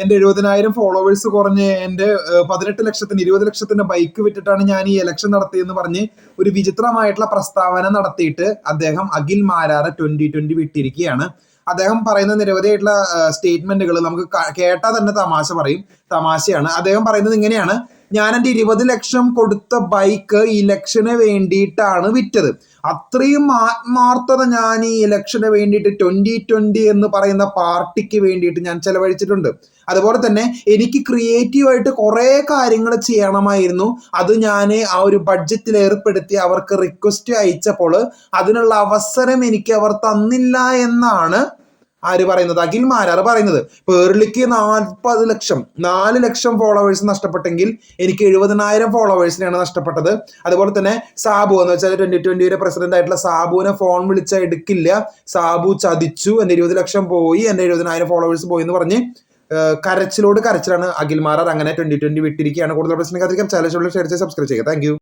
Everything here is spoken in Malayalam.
എന്റെ 70,000 ഫോളോവേഴ്സ് കുറഞ്ഞ് എന്റെ 18 ലക്ഷത്തിന് 20 ലക്ഷത്തിന്റെ ബൈക്ക് വിറ്റിട്ടാണ് ഞാൻ ഈ ഇലക്ഷൻ നടത്തിയെന്ന് പറഞ്ഞ് ഒരു വിചിത്രമായിട്ടുള്ള പ്രസ്താവന നടത്തിയിട്ട് അദ്ദേഹം അഖിൽ മാരാറ് 2020 വിട്ടിരിക്കുകയാണ്. അദ്ദേഹം പറയുന്ന നിരവധിയായിട്ടുള്ള സ്റ്റേറ്റ്മെന്റുകൾ നമുക്ക് കേട്ടാൽ തന്നെ തമാശയാണ്. അദ്ദേഹം പറയുന്നത് ഇങ്ങനെയാണ്: ഞാൻ എൻ്റെ 20 ലക്ഷം കൊടുത്ത ബൈക്ക് ഇലക്ഷന് വേണ്ടിയിട്ടാണ് വിറ്റത്. അത്രയും ആത്മാർത്ഥത ഞാൻ ഈ ഇലക്ഷന് വേണ്ടിയിട്ട് 2020 എന്ന് പറയുന്ന പാർട്ടിക്ക് വേണ്ടിയിട്ട് ഞാൻ ചെലവഴിച്ചിട്ടുണ്ട്. അതുപോലെ തന്നെ എനിക്ക് ക്രിയേറ്റീവായിട്ട് കുറേ കാര്യങ്ങൾ ചെയ്യണമായിരുന്നു. അത് ഞാൻ ആ ഒരു ബഡ്ജറ്റിൽ ഏർപ്പെടുത്തി അവർക്ക് റിക്വസ്റ്റ് അയച്ചപ്പോൾ അതിനുള്ള അവസരം എനിക്ക് അവർ തന്നില്ല എന്നാണ് ആര് പറയുന്നത്? അഖിൽ മാരാർ പറയുന്നത്. പേർലിക്ക് 4 ലക്ഷം ഫോളോവേഴ്സ് നഷ്ടപ്പെട്ടെങ്കിൽ എനിക്ക് 70,000 ഫോളോവേഴ്സിനെയാണ് നഷ്ടപ്പെട്ടത്. അതുപോലെ തന്നെ സാബു എന്ന് വെച്ചാൽ 2020 പ്രസിഡന്റ് ആയിട്ടുള്ള സാബുവിനെ ഫോൺ വിളിച്ചാൽ എടുക്കില്ല, സാബു ചതിച്ചു, എൻ്റെ 20 ലക്ഷം പോയി, എൻ്റെ 70,000 ഫോളോവേഴ്സ് പോയി എന്ന് പറഞ്ഞ് കരച്ചിലാണ് അഖിൽ മാരാർ. അങ്ങനെ 2020 വിട്ടിരിക്കുകയാണ്. കൂടുതൽ പ്രശ്നം കാത്തിരിക്കാം. ചാനൽ ഷെയർ ചെയ്ത് സബ്സ്ക്രൈബ് ചെയ്യുക. Thank you.